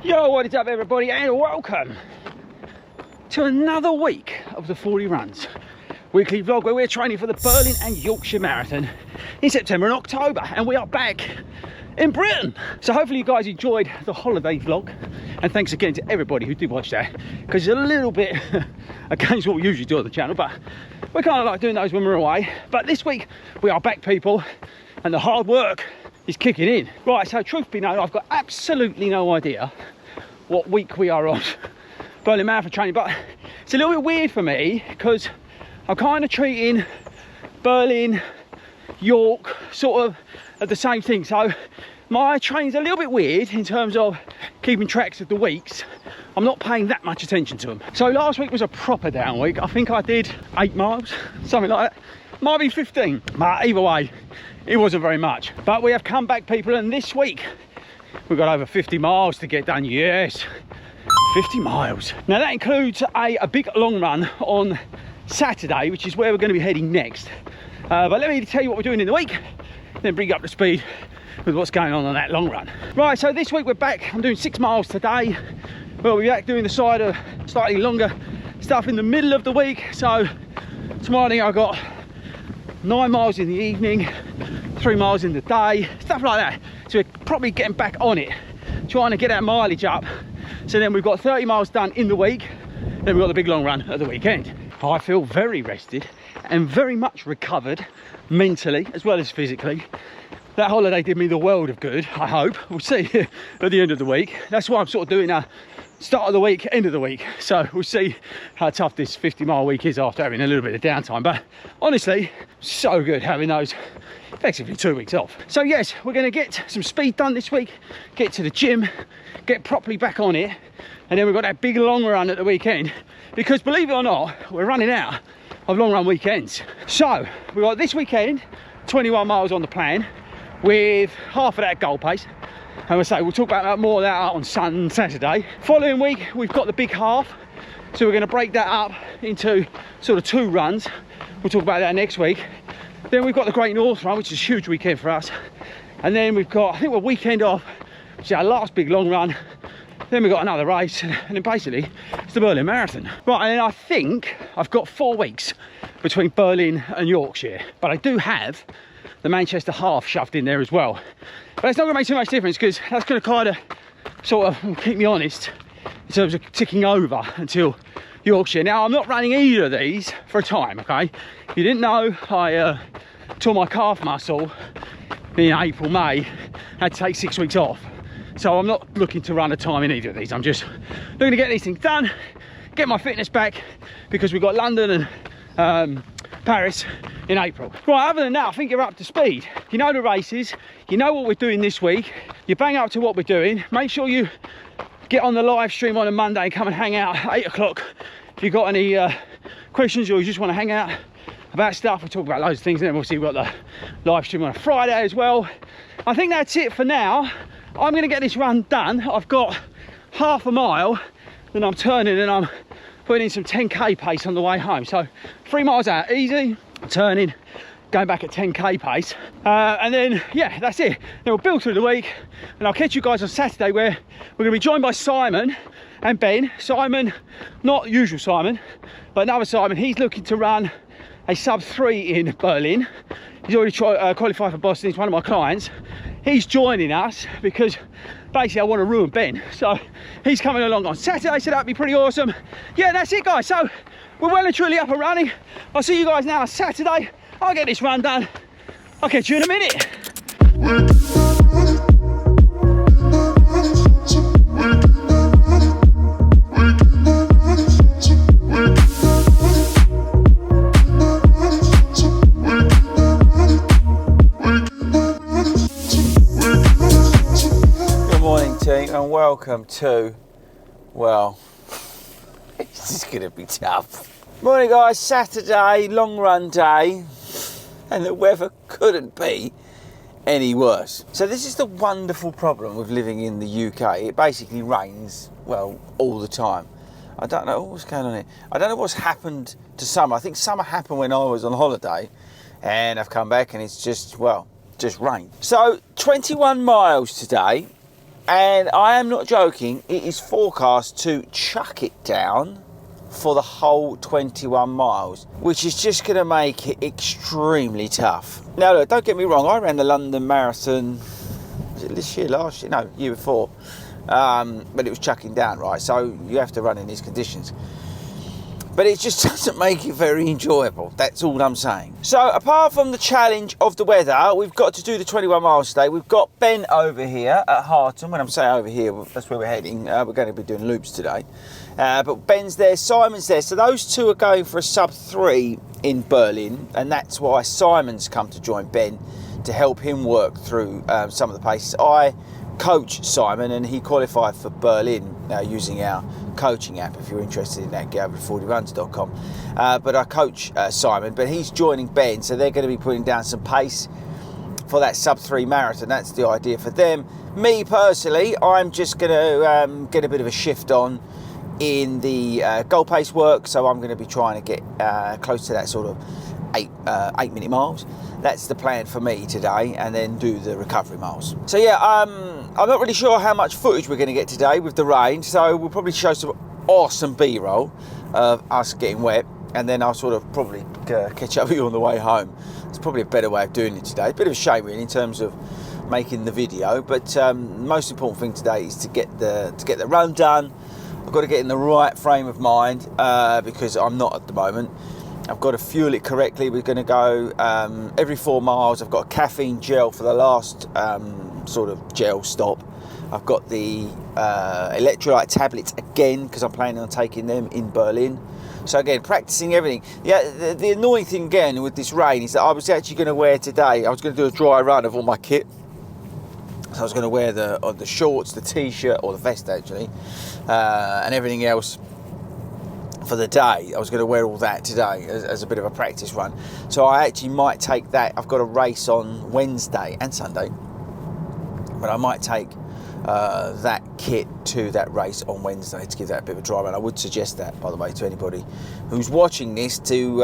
Yo, what is up everybody, and welcome to another week of the 40 Runs Weekly vlog, where we're training for the Berlin and Yorkshire Marathon in September and October, and we are back in Britain. So hopefully you guys enjoyed the holiday vlog, and thanks again to everybody who did watch that, because it's a little bit against what we usually do on the channel, but we're kind of like doing those when we're away. But this week we are back, people, and the hard work is kicking in. Right, so truth be known, I've got absolutely no idea what week we are on Berlin Marathon training, but it's a little bit weird for me because I'm kind of treating Berlin, York sort of at the same thing. So my training's a little bit weird in terms of keeping tracks of the weeks. I'm not paying that much attention to them. So last week was a proper down week. I think I did 8 miles, something like that. Might be 15, but either way, it wasn't very much. But we have come back, people, and this week we've got over 50 miles to get done. Yes, 50 miles. Now that includes a big long run on Saturday, which is where we're going to be heading next. But let me tell you what we're doing in the week, then bring you up to speed with what's going on that long run. Right, so this week we're back. I'm doing 6 miles today. We'll be back doing the side of slightly longer stuff in the middle of the week. So tomorrow I've got 9 miles in the evening, 3 miles in the day, stuff like that. So we're probably getting back on it, trying to get our mileage up. So then we've got 30 miles done in the week, then we've got the big long run at the weekend. I feel very rested and very much recovered mentally as well as physically. That holiday did me the world of good, I hope. We'll see at the end of the week. That's why I'm sort of doing a start of the week, end of the week. So we'll see how tough this 50-mile week is after having a little bit of downtime. But honestly, so good having those effectively 2 weeks off. So yes, we're going to get some speed done this week, get to the gym, get properly back on it, and then we've got that big long run at the weekend, because believe it or not, we're running out of long run weekends. So we've got this weekend 21 miles on the plan with half of that goal pace, and we'll talk about more of that on Saturday. Following week we've got the big half, so we're going to break that up into sort of 2 runs. We'll talk about that next week. Then we've got the Great North Run, which is a huge weekend for us, and then we've got, I think, we're weekend off, which is our last big long run. Then we've got another race, and then basically it's the Berlin Marathon. Right, and then I think I've got 4 weeks between Berlin and Yorkshire, but I do have the Manchester half shoved in there as well. But it's not going to make too much difference, because that's going to kind of sort of keep me honest in terms of ticking over until Yorkshire. Now, I'm not running either of these for a time, okay? If you didn't know, I tore my calf muscle in April, May, had to take 6 weeks off. So I'm not looking to run a time in either of these. I'm just looking to get these things done, get my fitness back, because we've got London and Paris in April. Right, other than that, I think you're up to speed. You know the races, you know what we're doing this week, you bang up to what we're doing. Make sure you get on the live stream on a Monday and come and hang out at 8 o'clock. If you've got any questions, or you just want to hang out about stuff, we'll talk about loads of things. And then obviously we've got the live stream on a Friday as well. I think that's it for now. I'm going to get this run done. I've got half a mile, then I'm turning and I'm putting in some 10k pace on the way home. So 3 miles out, easy, turning, going back at 10k pace. And then, yeah, that's it. Then we'll build through the week, and I'll catch you guys on Saturday, where we're going to be joined by Simon and Ben. Simon, not usual Simon, but another Simon. He's looking to run a sub 3 in Berlin. He's already qualified for Boston. He's one of my clients. He's joining us because basically I want to ruin Ben. So he's coming along on Saturday, so that'd be pretty awesome. Yeah, that's it, guys. So we're well and truly up and running. I'll see you guys now on Saturday. I'll get this run done. I'll catch you in a minute. And welcome to, well, this is going to be tough. Morning guys, Saturday, long run day, and the weather couldn't be any worse. So this is the wonderful problem with living in the UK. It basically rains, well, all the time. I don't know what's going on here. I don't know what's happened to summer. I think summer happened when I was on holiday, and I've come back and it's just, well, just rain. So 21 miles today. And I am not joking, it is forecast to chuck it down for the whole 21 miles, which is just going to make it extremely tough. Now look, don't get me wrong, I ran the London Marathon, was it this year, last year? No, year before. But it was chucking down, right? So you have to run in these conditions. But it just doesn't make it very enjoyable. That's all I'm saying. So apart from the challenge of the weather, we've got to do the 21 miles today. We've got Ben over here at Harton. When I'm saying over here, that's where we're heading. We're going to be doing loops today. But Ben's there, Simon's there. So those two are going for a sub-3 in Berlin. And that's why Simon's come to join Ben to help him work through some of the paces. I coach Simon and he qualified for Berlin using our coaching app. If you're interested in that, get over to FORDYRUNS.com. But I coach Simon, but he's joining Ben, so they're going to be putting down some pace for that sub-3 marathon. That's the idea for them. Me personally, I'm just going to get a bit of a shift on in the goal pace work, so I'm going to be trying to get close to that sort of 8-minute miles. That's the plan for me today, and then do the recovery miles. So yeah, I'm not really sure how much footage we're going to get today with the rain, so we'll probably show some awesome B-roll of us getting wet, and then I'll sort of probably catch up with you on the way home. It's probably a better way of doing it today. A bit of a shame really in terms of making the video, but most important thing today is to get the run done. I've got to get in the right frame of mind because I'm not at the moment. I've got to fuel it correctly. We're going to go every 4 miles. I've got a caffeine gel for the last sort of gel stop. I've got the electrolyte tablets again because I'm planning on taking them in Berlin. So again, practicing everything. Yeah, the annoying thing again with this rain is that I was actually going to wear today, I was going to do a dry run of all my kit. So I was going to wear the shorts, the t-shirt, or the vest actually, and everything else for the day. I was going to wear all that today as a bit of a practice run. So I actually might take that. I've got a race on Wednesday and Sunday, but I might take that kit to that race on Wednesday to give that a bit of a dry run. I would suggest that, by the way, to anybody who's watching this to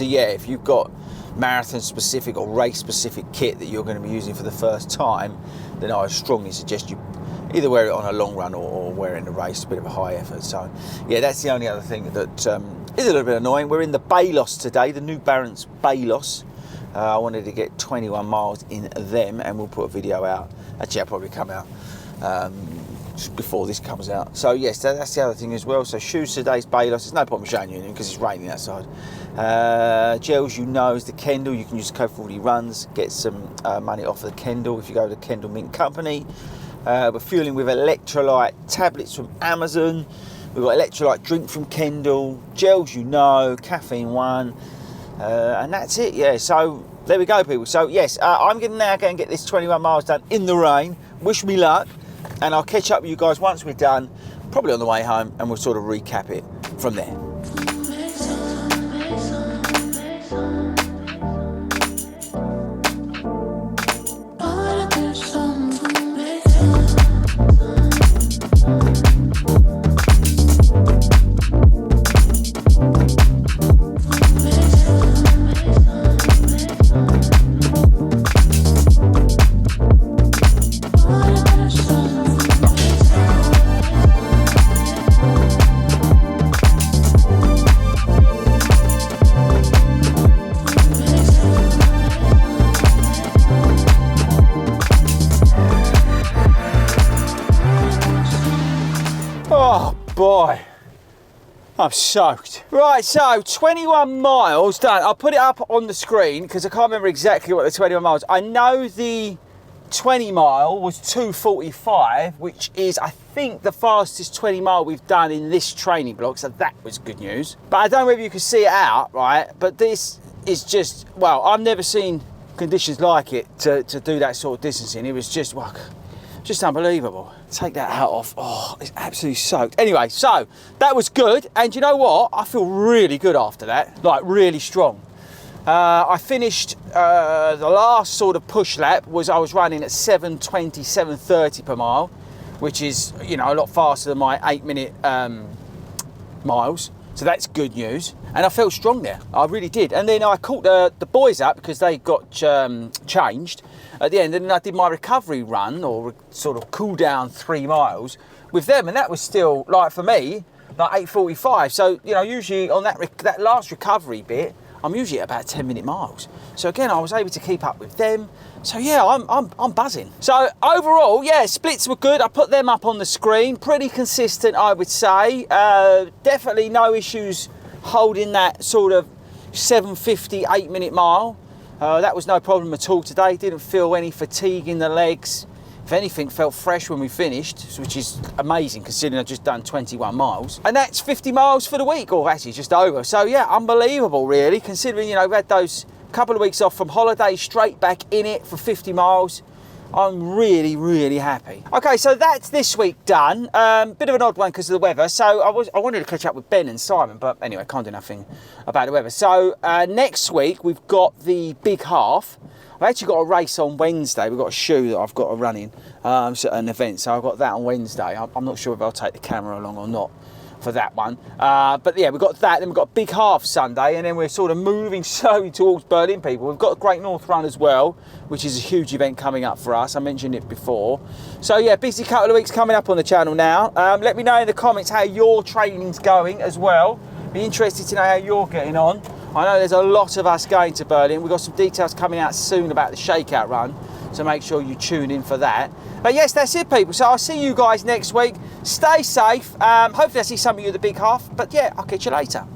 yeah, if you've got marathon specific or race specific kit that you're going to be using for the first time, then I would strongly suggest you either wear it on a long run or wear it in a race, a bit of a high effort. So yeah, that's the only other thing that is a little bit annoying. We're in the Balos today, the New Balance Balos. I wanted to get 21 miles in them, and we'll put a video out. Actually, I'll probably come out before this comes out. So yes, that's the other thing as well. So shoes today's Balos. There's no point in showing you because it's raining outside. Gels, you know, is the Kendall. You can use the code 40 runs, get some money off the Kendall if you go to the Kendall Mint Company. We're fueling with electrolyte tablets from Amazon. We've got electrolyte drink from Kendall. Gels, you know, caffeine one, and that's it. Yeah, so there we go, people. So yes, I'm going to now go and get this 21 miles done in the rain. Wish me luck, and I'll catch up with you guys once we're done, probably on the way home, and we'll sort of recap it from there. Oh boy, I'm soaked. Right, so 21 miles done. I'll put it up on the screen because I can't remember exactly what the 21 miles. I know the 20 mile was 2:45, which is, I think, the fastest 20 mile we've done in this training block, so that was good news. But I don't know if you can see it out, right? But this is just, well, I've never seen conditions like it to do that sort of distancing. It was just, well, just unbelievable. Take that hat off. Oh, it's absolutely soaked. Anyway, so that was good. And you know what? I feel really good after that, like really strong. I finished the last sort of push lap I was running at 7:20, 7:30 per mile, which is, you know, a lot faster than my 8-minute miles. So that's good news. And I felt strong there. I really did. And then I caught the boys up because they got changed. at the end, and then I did my recovery run, or sort of cool down 3 miles with them, and that was still, like, for me, like 8:45. So, you know, usually on that last recovery bit, I'm usually at about 10-minute miles. So again, I was able to keep up with them. So yeah, I'm buzzing. So overall, yeah, splits were good. I put them up on the screen. Pretty consistent, I would say. Definitely no issues holding that sort of 7:50, 8-minute mile. That was no problem at all today. Didn't feel any fatigue in the legs. If anything, felt fresh when we finished, which is amazing considering I've just done 21 miles. And that's 50 miles for the week, or actually just over. So yeah, unbelievable really, considering, you know, we had those couple of weeks off from holiday, straight back in it for 50 miles. I'm really, really happy. Okay, so that's this week done. Bit of an odd one because of the weather. So I wanted to catch up with Ben and Simon, but anyway, can't do nothing about the weather. So next week we've got the big half. I've actually got a race on Wednesday. We've got a shoe that I've got to run in, so an event. So I've got that on Wednesday. I'm not sure if I'll take the camera along or not for that one. But yeah, we've got that. Then we've got a big half Sunday, and then we're sort of moving slowly towards Berlin, people. We've got a Great North Run as well, which is a huge event coming up for us. I mentioned it before. So yeah, busy couple of weeks coming up on the channel now. Let me know in the comments how your training's going as well. Be interested to know how you're getting on. I know there's a lot of us going to Berlin. We've got some details coming out soon about the shakeout run, so make sure you tune in for that. But yes, that's it, people. So I'll see you guys next week. Stay safe. Hopefully I see some of you at the big half. But yeah, I'll catch you later.